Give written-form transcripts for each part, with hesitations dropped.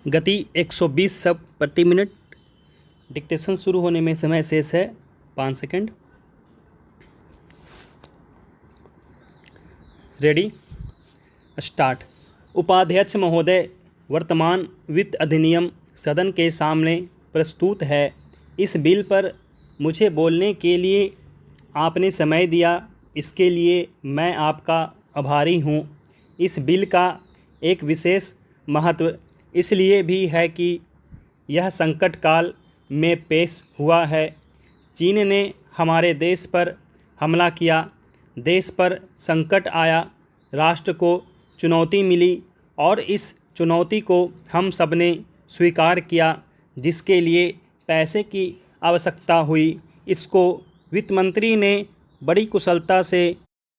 गति 120 शब्द प्रति मिनट। डिक्टेशन शुरू होने में समय शेष है 5 सेकंड। Ready, start. उपाध्यक्ष महोदय, वर्तमान वित्त अधिनियम सदन के सामने प्रस्तुत है। इस बिल पर मुझे बोलने के लिए आपने समय दिया, इसके लिए मैं आपका आभारी हूँ। इस बिल का एक विशेष महत्व इसलिए भी है कि यह संकट काल में पेश हुआ है। चीन ने हमारे देश पर हमला किया, देश पर संकट आया, राष्ट्र को चुनौती मिली और इस चुनौती को हम सब ने स्वीकार किया, जिसके लिए पैसे की आवश्यकता हुई। इसको वित्त मंत्री ने बड़ी कुशलता से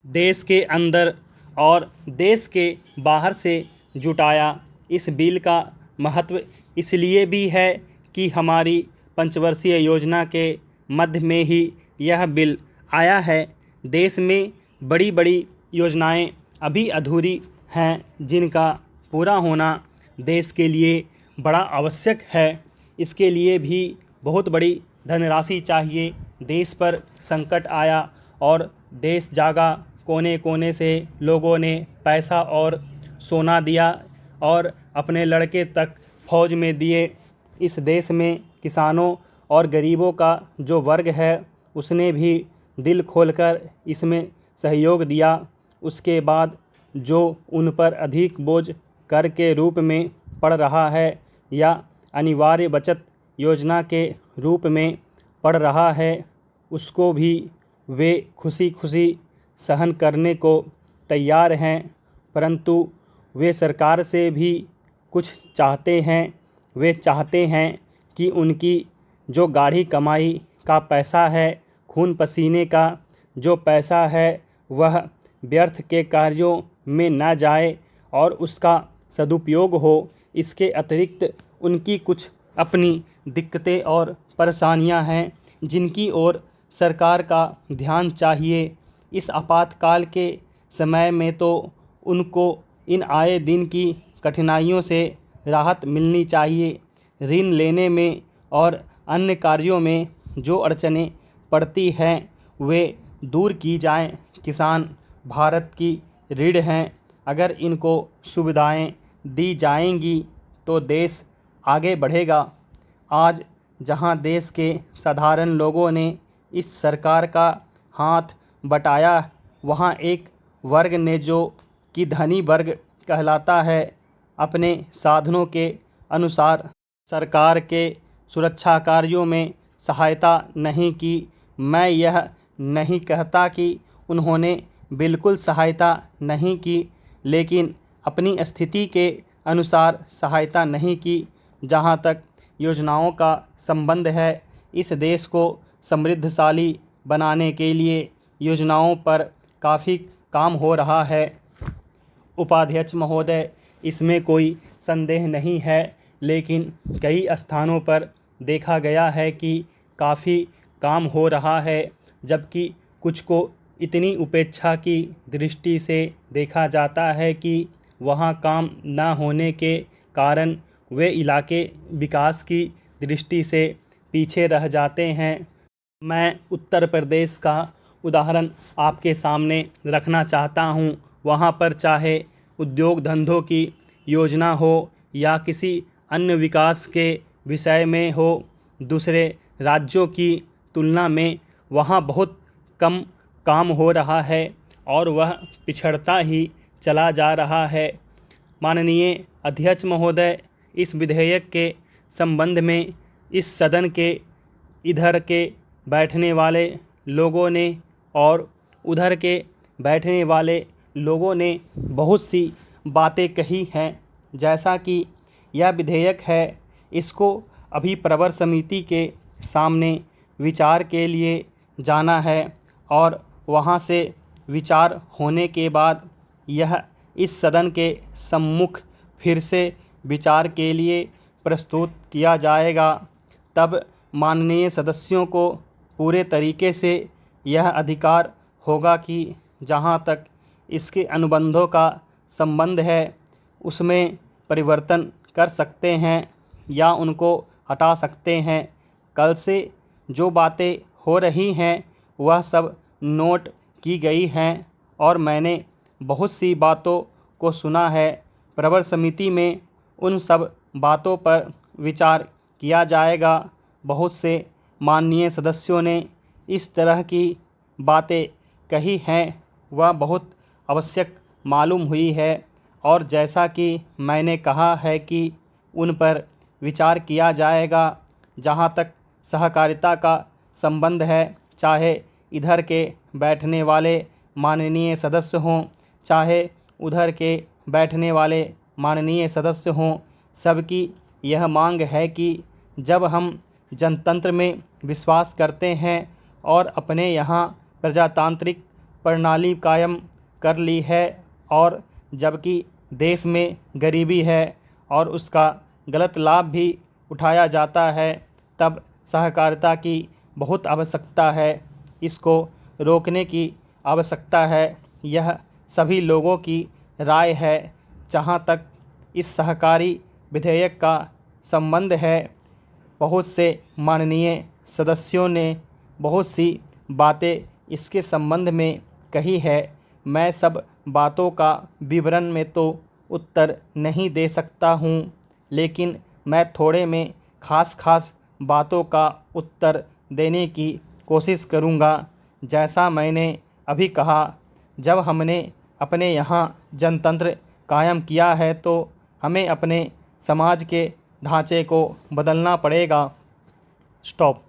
देश के अंदर और देश के बाहर से जुटाया। इस बिल का महत्व इसलिए भी है कि हमारी पंचवर्षीय योजना के मध्य में ही यह बिल आया है। देश में बड़ी बड़ी योजनाएं अभी अधूरी हैं, जिनका पूरा होना देश के लिए बड़ा आवश्यक है। इसके लिए भी बहुत बड़ी धनराशि चाहिए। देश पर संकट आया और देश जागा, कोने कोने से लोगों ने पैसा और सोना दिया और अपने लड़के तक फौज में दिए। इस देश में किसानों और गरीबों का जो वर्ग है, उसने भी दिल खोलकर इसमें सहयोग दिया। उसके बाद जो उन पर अधिक बोझ कर के रूप में पड़ रहा है या अनिवार्य बचत योजना के रूप में पड़ रहा है, उसको भी वे खुशी खुशी सहन करने को तैयार हैं। परंतु वे सरकार से भी कुछ चाहते हैं। वे चाहते हैं कि उनकी जो गाढ़ी कमाई का पैसा है, खून पसीने का जो पैसा है, वह व्यर्थ के कार्यों में ना जाए और उसका सदुपयोग हो। इसके अतिरिक्त उनकी कुछ अपनी दिक्कतें और परेशानियां हैं, जिनकी ओर सरकार का ध्यान चाहिए। इस आपातकाल के समय में तो उनको इन आए दिन की कठिनाइयों से राहत मिलनी चाहिए। ऋण लेने में और अन्य कार्यों में जो अड़चनें पड़ती हैं, वे दूर की जाएं। किसान भारत की रीढ़ हैं। अगर इनको सुविधाएं दी जाएंगी तो देश आगे बढ़ेगा। आज जहां देश के साधारण लोगों ने इस सरकार का हाथ बटाया, वहां एक वर्ग ने, जो कि धनी वर्ग कहलाता है, अपने साधनों के अनुसार सरकार के सुरक्षा कार्यों में सहायता नहीं की। मैं यह नहीं कहता कि उन्होंने बिल्कुल सहायता नहीं की, लेकिन अपनी स्थिति के अनुसार सहायता नहीं की। जहां तक योजनाओं का संबंध है, इस देश को समृद्धशाली बनाने के लिए योजनाओं पर काफ़ी काम हो रहा है। उपाध्यक्ष महोदय, इसमें कोई संदेह नहीं है, लेकिन कई स्थानों पर देखा गया है कि काफ़ी काम हो रहा है, जबकि कुछ को इतनी उपेक्षा की दृष्टि से देखा जाता है कि वहाँ काम ना होने के कारण वे इलाके विकास की दृष्टि से पीछे रह जाते हैं। मैं उत्तर प्रदेश का उदाहरण आपके सामने रखना चाहता हूँ। वहाँ पर चाहे उद्योग धंधों की योजना हो या किसी अन्य विकास के विषय में हो, दूसरे राज्यों की तुलना में वहाँ बहुत कम काम हो रहा है और वह पिछड़ता ही चला जा रहा है। माननीय अध्यक्ष महोदय, इस विधेयक के संबंध में इस सदन के इधर के बैठने वाले लोगों ने और उधर के बैठने वाले लोगों ने बहुत सी बातें कही हैं। जैसा कि यह विधेयक है, इसको अभी प्रवर समिति के सामने विचार के लिए जाना है और वहां से विचार होने के बाद यह इस सदन के सम्मुख फिर से विचार के लिए प्रस्तुत किया जाएगा। तब माननीय सदस्यों को पूरे तरीके से यह अधिकार होगा कि जहां तक इसके अनुबंधों का संबंध है, उसमें परिवर्तन कर सकते हैं या उनको हटा सकते हैं। कल से जो बातें हो रही हैं वह सब नोट की गई हैं और मैंने बहुत सी बातों को सुना है। प्रवर समिति में उन सब बातों पर विचार किया जाएगा। बहुत से माननीय सदस्यों ने इस तरह की बातें कही हैं, वह बहुत आवश्यक मालूम हुई है और जैसा कि मैंने कहा है कि उन पर विचार किया जाएगा। जहाँ तक सहकारिता का संबंध है, चाहे इधर के बैठने वाले माननीय सदस्य हों, चाहे उधर के बैठने वाले माननीय सदस्य हों, सबकी यह मांग है कि जब हम जनतंत्र में विश्वास करते हैं और अपने यहाँ प्रजातांत्रिक प्रणाली कायम कर ली है और जबकि देश में गरीबी है और उसका गलत लाभ भी उठाया जाता है, तब सहकारिता की बहुत आवश्यकता है। इसको रोकने की आवश्यकता है। यह सभी लोगों की राय है। जहाँ तक इस सहकारी विधेयक का संबंध है, बहुत से माननीय सदस्यों ने बहुत सी बातें इसके संबंध में कही है। मैं सब बातों का विवरण में तो उत्तर नहीं दे सकता हूँ, लेकिन मैं थोड़े में खास बातों का उत्तर देने की कोशिश करूँगा। जैसा मैंने अभी कहा, जब हमने अपने यहाँ जनतंत्र कायम किया है तो हमें अपने समाज के ढांचे को बदलना पड़ेगा। स्टॉप।